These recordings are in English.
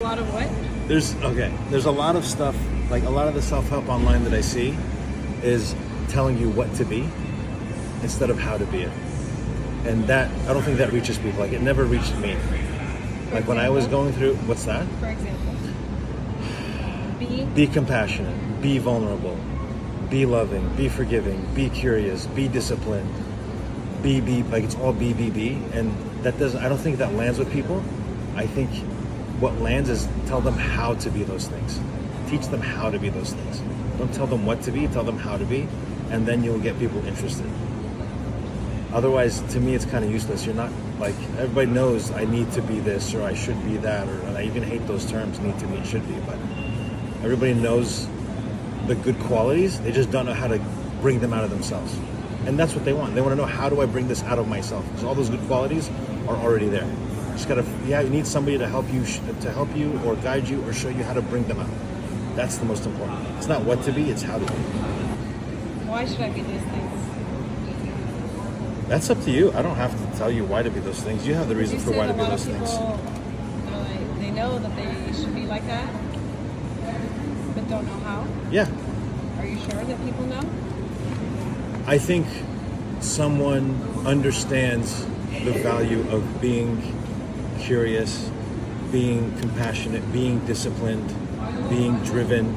lot of what? There's a lot of stuff, like a lot of the self-help online that I see is telling you what to be instead of how to be it. And that, I don't think that reaches people. Like, it never reached me. Like when I was going through, what's that? For example, Be compassionate, be vulnerable, be loving, be forgiving, be curious, be disciplined, be, like it's all be. And that doesn't, I don't think that lands with people. I think what lands is tell them how to be those things. Teach them how to be those things. Don't tell them what to be, tell them how to be, and then you'll get people interested. Otherwise, to me, it's kind of useless. You're not, like, everybody knows I need to be this or I should be that, or and I even hate those terms, need to be and should be, but everybody knows the good qualities. They just don't know how to bring them out of themselves. And that's what they want. They want to know, how do I bring this out of myself? Because all those good qualities are already there. You just gotta, you need somebody to help you or guide you or show you how to bring them out. That's the most important. It's not what to be, it's how to be. Why should I be these things? That's up to you. I don't have to tell you why to be those things. You have the reason for why to be those things. They know that they should be like that, but don't know how. Yeah. Are you sure that people know? I think someone understands the value of being curious, being compassionate, being disciplined, being driven,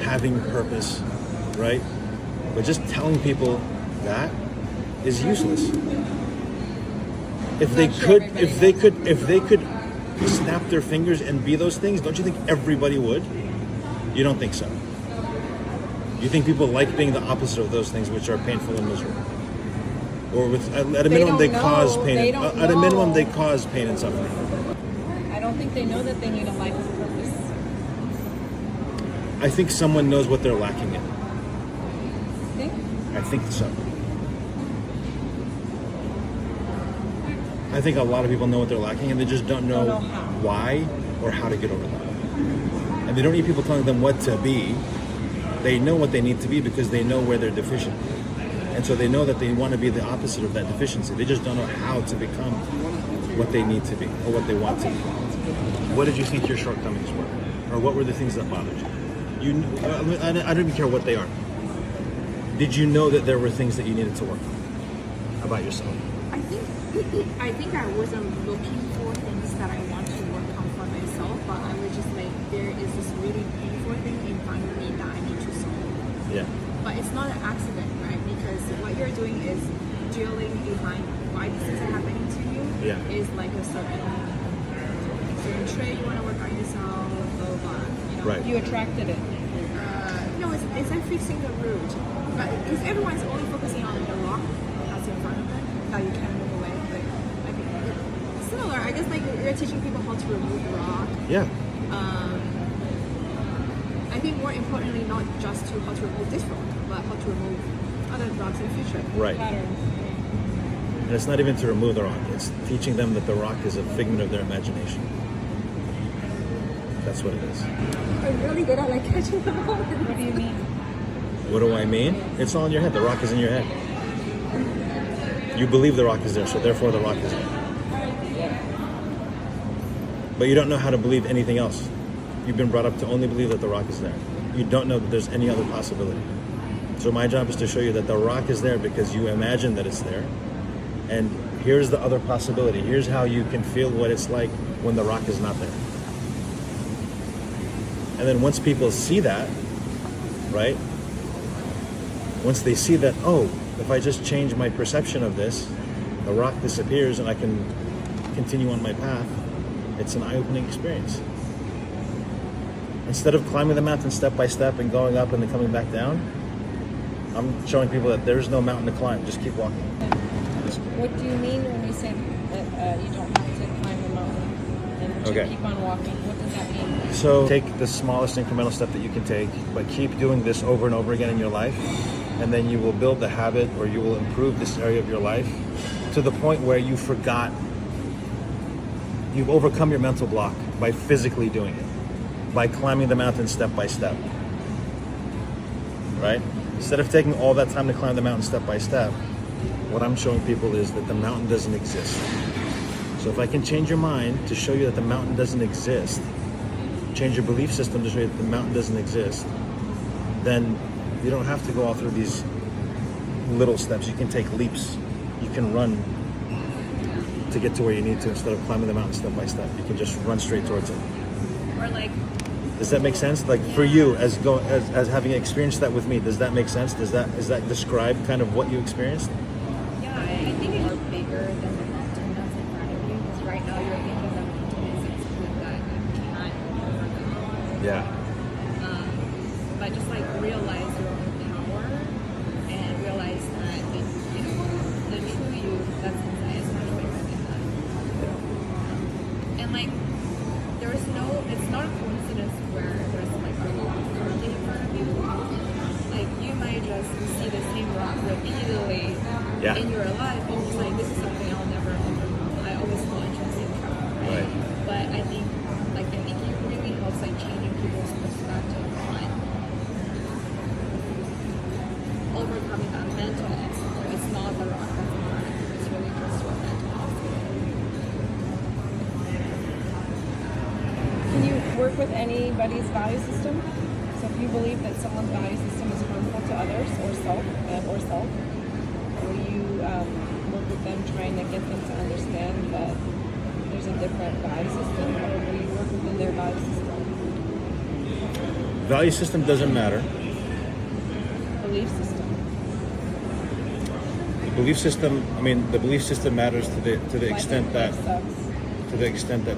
having purpose, right? But just telling people that is useless. If they could snap their fingers and be those things, don't you think everybody would? You don't think so. You think people like being the opposite of those things, which are painful and miserable, or at a minimum they cause pain. At a minimum, they cause pain and suffering. I don't think they know that they need a life of purpose. I think someone knows what they're lacking in. Think? I think so. I think a lot of people know what they're lacking, and they just don't know why or how to get over that. And they don't need people telling them what to be. They know what they need to be because they know where they're deficient. And so they know that they want to be the opposite of that deficiency. They just don't know how to become what they need to be or what they want to be. What did you think your shortcomings were? Or what were the things that bothered you? I don't even care what they are. Did you know that there were things that you needed to work on about yourself? I think I wasn't looking for things that I want to work on for myself, but I was just like, there is this really painful thing in front of me that I need to solve. Yeah. But it's not an accident, right? Because what you're doing is drilling behind why these things are happening to you. Yeah. Is like a certain trait you want to work on yourself, blah, blah, blah. You know? Right. You attracted it. No, it's like fixing the root. But because everyone's only focusing on the rock that's in front of them, that you can't move away. But I think it's similar. I guess like you're teaching people how to remove rock. Yeah. I think more importantly, not just to how to remove this rock, but how to remove other rocks in the future. Right. Patterns. And it's not even to remove the rock. It's teaching them that the rock is a figment of their imagination. That's what it is. I'm really good at like catching them all. What do you mean? What do I mean? It's all in your head. The rock is in your head. You believe the rock is there, so therefore the rock is there. But you don't know how to believe anything else. You've been brought up to only believe that the rock is there. You don't know that there's any other possibility. So my job is to show you that the rock is there because you imagine that it's there. And here's the other possibility. Here's how you can feel what it's like when the rock is not there. And then once people see that, right? Once they see that, oh, if I just change my perception of this, the rock disappears and I can continue on my path, it's an eye-opening experience. Instead of climbing the mountain step by step and going up and then coming back down, I'm showing people that there's no mountain to climb, just keep walking. What do you mean when you say that you don't have to climb the mountain and to keep on walking? What does that mean? So take the smallest incremental step that you can take, but keep doing this over and over again in your life, and then you will build the habit, or you will improve this area of your life to the point where you've overcome your mental block by physically doing it, by climbing the mountain step by step, right? Instead of taking all that time to climb the mountain step by step, what I'm showing people is that the mountain doesn't exist. So if I can change your mind to show you that the mountain doesn't exist, change your belief system to show that the mountain doesn't exist, then you don't have to go all through these little steps. You can take leaps. You can run to get to where you need to instead of climbing the mountain step by step. You can just run straight towards it. Or like, Does that make sense? Like for you, as having experienced that with me, does that make sense? Is that describe kind of what you experienced? yeah, I think it's bigger than the mountain that's in front of you. Because right now you're thinking the mountain is something that you can't overcome. Yeah. But just like realize your own power and realize that the true you that's inside is much bigger than that. And like it's not a coincidence where there's like a rock currently in front of you. Like you might just see the same rock repeatedly in your life and just like this is something I'll never overcome. I always fall into the same trap, right? But I think it really helps like changing people's perspective on overcoming that mental obstacle. It's not the rock that's in front of you, it's really just your mental obstacle. Can you work with anybody's value system? So if you believe that someone's value system is harmful to others or self, will you work with them trying to get them to understand that there's a different value system, or will you work within their value system? Value system doesn't matter. Belief system. The belief system. I mean, the belief system matters to the extent that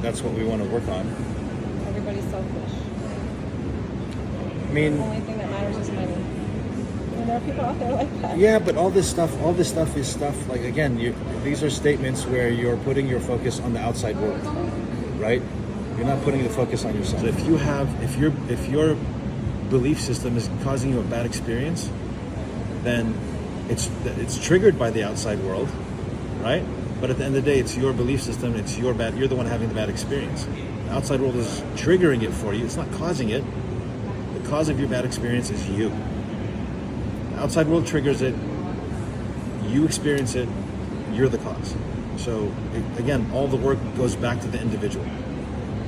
that's what we want to work on. Everybody's selfish. I mean, The only thing that matters is money. And there are people out there like that. yeah, but all this stuff is stuff like, again, these are statements where you're putting your focus on the outside world, right? You're not putting the focus on yourself. So if your belief system is causing you a bad experience, then it's triggered by the outside world, right? But at the end of the day, it's your belief system. You're the one having the bad experience. The outside world is triggering it for you. It's not causing it. The cause of your bad experience is you. The outside world triggers it. You experience it. You're the cause. So again, all the work goes back to the individual.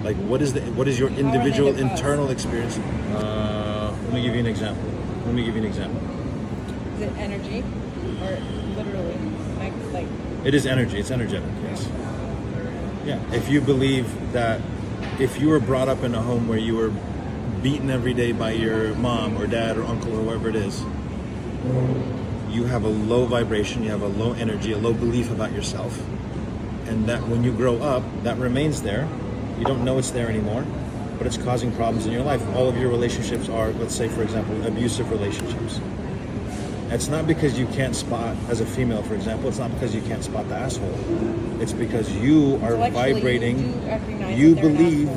Like, what is your individual internal experience? Let me give you an example. Is it energy, or literally, like? It is energy. It's energetic. Yes. Yeah. If you believe that, if you were brought up in a home where you were beaten every day by your mom or dad or uncle or whoever it is, you have a low vibration, you have a low energy, a low belief about yourself, and that when you grow up, that remains there. You don't know it's there anymore, but it's causing problems in your life. All of your relationships are, let's say, for example, abusive relationships. It's not because you can't spot, as a female, for example, it's not because you can't spot the asshole. It's because you are vibrating. You believe,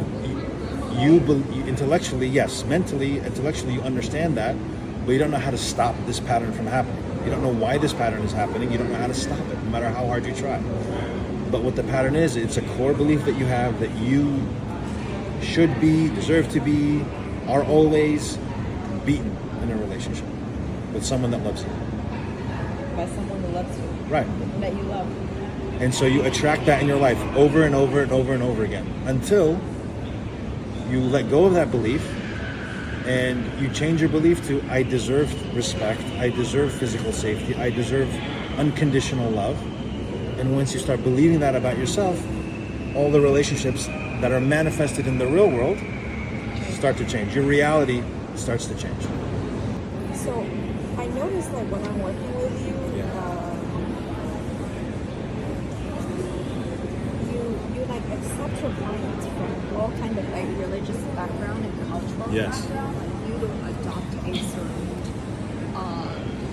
intellectually, yes. Mentally, intellectually, you understand that, but you don't know how to stop this pattern from happening. You don't know why this pattern is happening. You don't know how to stop it, no matter how hard you try. But what the pattern is, it's a core belief that you have that you should be, deserve to be, are always beaten in a relationship with someone that loves you. By someone who loves you. Right. That you love. And so you attract that in your life over and over and over and over again until you let go of that belief and you change your belief to, I deserve respect, I deserve physical safety, I deserve unconditional love. And once you start believing that about yourself, all the relationships that are manifested in the real world start to change. Your reality starts to change. So I noticed like when I'm working with you, you like accept your clients from all kind of like religious background and cultural background. Like you don't adopt a certain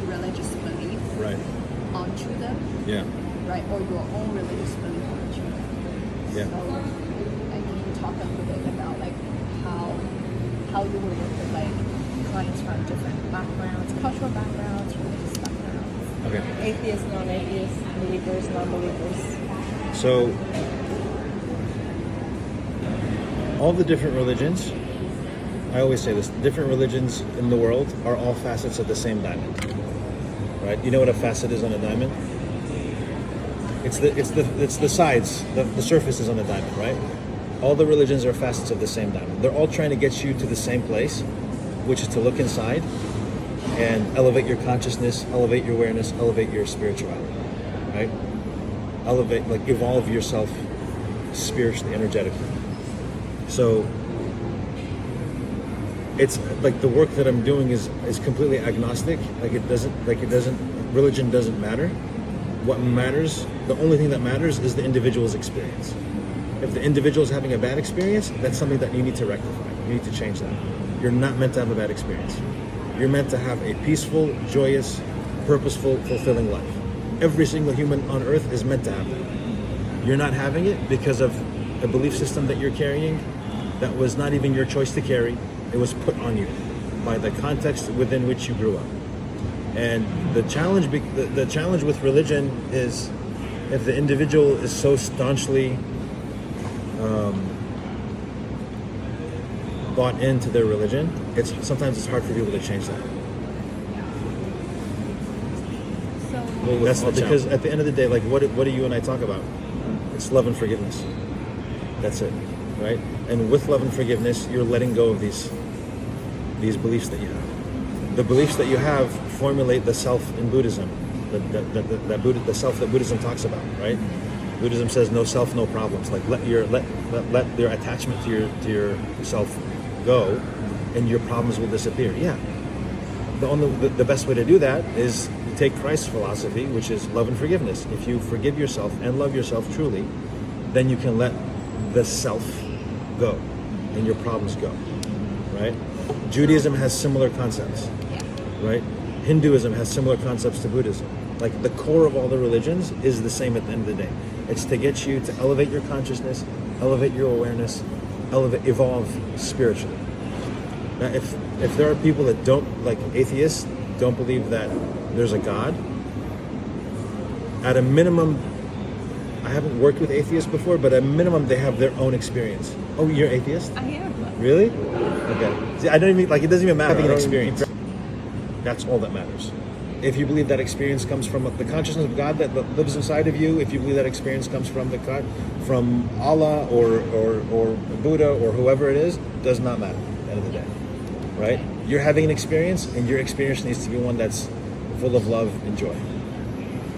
religious belief onto them. Yeah. Right, or your own religious belief onto them. Yeah. So I think you talk a little bit about like how you would work with like clients from different backgrounds, cultural backgrounds, religious backgrounds. Okay. Atheists, non-atheists, believers, non-believers. So, all the different religions, I always say this, different religions in the world are all facets of the same diamond. Right? You know what a facet is on a diamond? It's the sides, the surface is on a diamond, right? All the religions are facets of the same diamond. They're all trying to get you to the same place, which is to look inside and elevate your consciousness, elevate your awareness, elevate your spirituality, right? Elevate, like evolve yourself spiritually, energetically. So it's like the work that I'm doing is completely agnostic. Religion doesn't matter. What matters, the only thing that matters is the individual's experience. If the individual is having a bad experience, that's something that you need to rectify. You need to change that. You're not meant to have a bad experience. You're meant to have a peaceful, joyous, purposeful, fulfilling life. Every single human on earth is meant to have that. You're not having it because of a belief system that you're carrying that was not even your choice to carry. It was put on you by the context within which you grew up. And the challenge with religion is if the individual is so staunchly bought into their religion, sometimes it's hard for people to change that. So That's because at the end of the day, like what do you and I talk about? It's love and forgiveness. That's it, right? And with love and forgiveness, you're letting go of these beliefs that you have. The beliefs that you have formulate the self in Buddhism, the self that Buddhism talks about, right? Buddhism says no self, no problems. Like let your attachment to your self go, and your problems will disappear. Yeah. The best way to do that is take Christ's philosophy, which is love and forgiveness. If you forgive yourself and love yourself truly, then you can let the self go, and your problems go, right? Judaism has similar concepts, right? Hinduism has similar concepts to Buddhism. Like the core of all the religions is the same at the end of the day. It's to get you to elevate your consciousness, elevate your awareness, evolve spiritually. Now, if there are people that don't, like atheists, don't believe that there's a God, at a minimum, I haven't worked with atheists before, but at a minimum they have their own experience. Oh, you're atheist? I am. Really? Okay. See, I don't even, like, it doesn't even matter having an experience. That's all that matters. If you believe that experience comes from the consciousness of God that lives inside of you, if you believe that experience comes from from Allah or Buddha or whoever it is, does not matter at the end of the day, right? You're having an experience, and your experience needs to be one that's full of love and joy.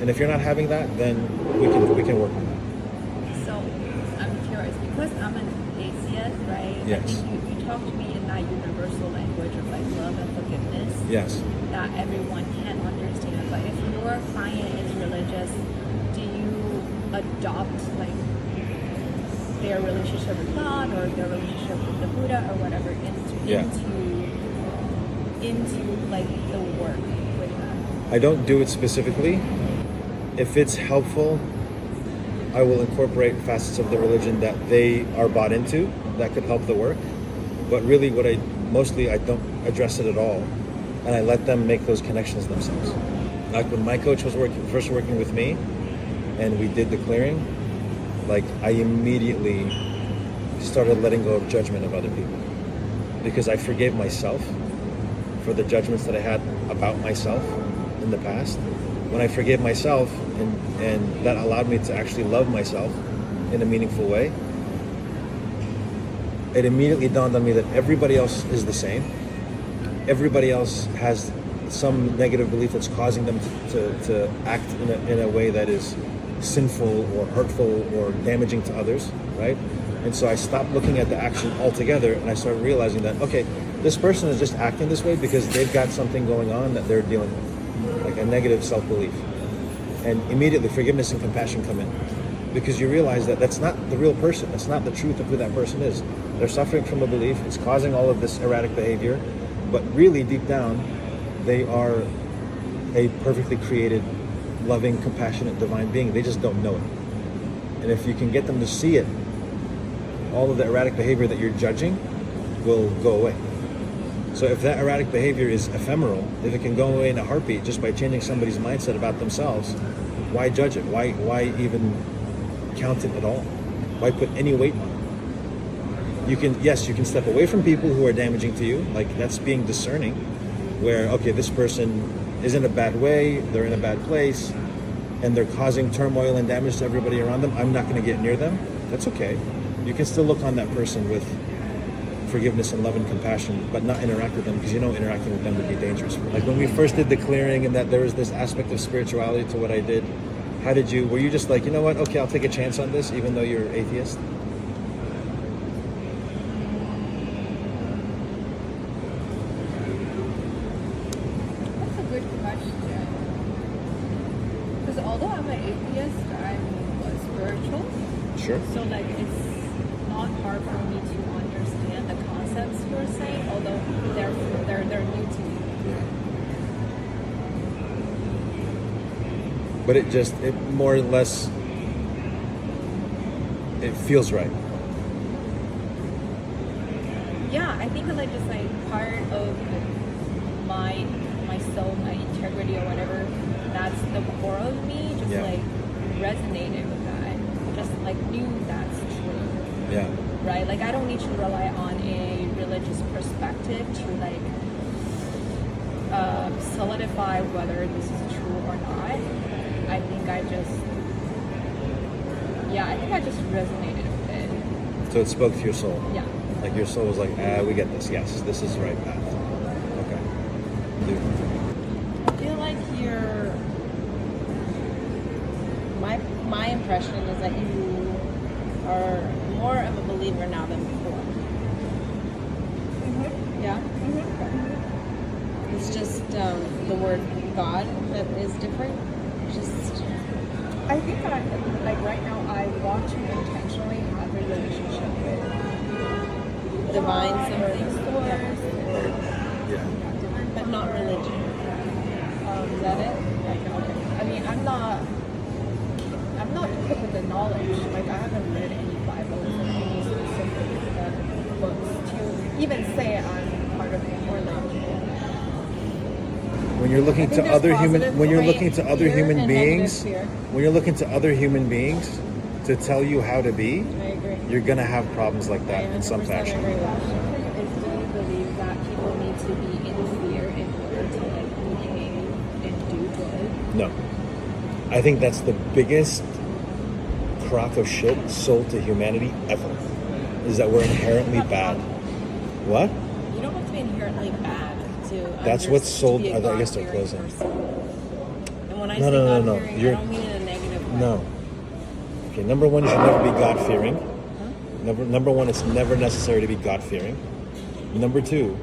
And if you're not having that, then we can work on that. So I'm curious because I'm an atheist, right? Yes. I think you talk to me in that universal language of like love and forgiveness. Yes. That everyone can understand. But if your client is religious, do you adopt like their relationship with God or their relationship with the Buddha or whatever into like the work with them? I don't do it specifically. If it's helpful, I will incorporate facets of the religion that they are bought into that could help the work. But really I don't address it at all. And I let them make those connections themselves. Like when my coach was first working with me and we did the clearing, like I immediately started letting go of judgment of other people. Because I forgave myself for the judgments that I had about myself in the past. When I forgave myself and that allowed me to actually love myself in a meaningful way, it immediately dawned on me that everybody else is the same. Everybody else has some negative belief that's causing them to act in a way that is sinful or hurtful or damaging to others, right? And so I stopped looking at the action altogether, and I started realizing that, okay, this person is just acting this way because they've got something going on that they're dealing with, like a negative self-belief. And immediately forgiveness and compassion come in, because you realize that that's not the real person. That's not the truth of who that person is. They're suffering from a belief. It's causing all of this erratic behavior. But really, deep down, they are a perfectly created, loving, compassionate, divine being. They just don't know it. And if you can get them to see it, all of the erratic behavior that you're judging will go away. So if that erratic behavior is ephemeral, if it can go away in a heartbeat just by changing somebody's mindset about themselves, why judge it? Why even count it at all? Why put any weight on it? You can step away from people who are damaging to you. Like, that's being discerning, where, okay, this person is in a bad way, they're in a bad place, and they're causing turmoil and damage to everybody around them. I'm not going to get near them. That's okay. You can still look on that person with forgiveness and love and compassion, but not interact with them because you know interacting with them would be dangerous. Like when we first did the clearing and that there was this aspect of spirituality to what I did, were you just like, you know what, okay, I'll take a chance on this even though you're atheist? That's a good question. Because although I'm an atheist, I'm spiritual. Sure. So like it's not hard for me to understand the concepts you're saying, although they're new to me. But it more or less, it feels right. Yeah, I think like just like part of my soul, my integrity or whatever, that's the core of me, just Yeah. like resonated with that. Just like knew that's true. Yeah. Right? Like I don't need to rely on a religious perspective to like solidify whether this is true or not. I think I just resonated with it. So it spoke to your soul. Yeah. Like your soul was like, we get this. Yes, this is the right path. Okay. I feel like my impression is that you are more of a believer now than before. Yeah? It's just the word God that is different. Just I think like right now I want to intentionally have a relationship with divine God or something. the source or Yeah. But not religion. Is that it? I mean, I'm not equipped with the knowledge. Like, I haven't read any Bibles or any specific books to even say I'm part of it or like. When you're looking to other human beings, when you're looking to other human beings to tell you how to be, I agree. you're gonna have problems like that in some 100% fashion. agree with that. Do you believe that people need to be in fear in order to like behave and do good? No. I think that's the biggest crock of shit sold to humanity ever. Is that we're inherently bad. What? You don't have to be inherently bad to. That's what's sold. To be a I guess they're God-fearing closing. person. And when I No, say no, no, no. God-fearing, I You're- don't mean in a negative way. No. Okay, number one, you should never be God-fearing. Number one, it's never necessary to be God-fearing. Number two,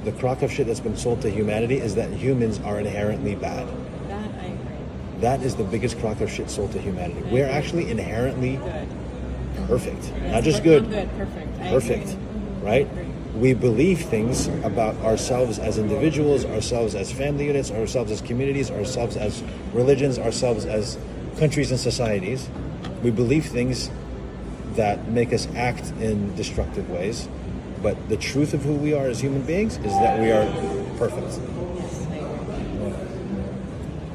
the crock of shit that's been sold to humanity is that humans are inherently bad. That I agree. That is the biggest crock of shit sold to humanity. We're actually inherently Good. perfect. Yes, Not just not good, good. Perfect. I perfect, agree. right? I agree. We believe things about ourselves as individuals, ourselves as family units, ourselves as communities, ourselves as religions, ourselves as countries and societies. We believe things that make us act in destructive ways, but the truth of who we are as human beings is that we are perfect. Yes.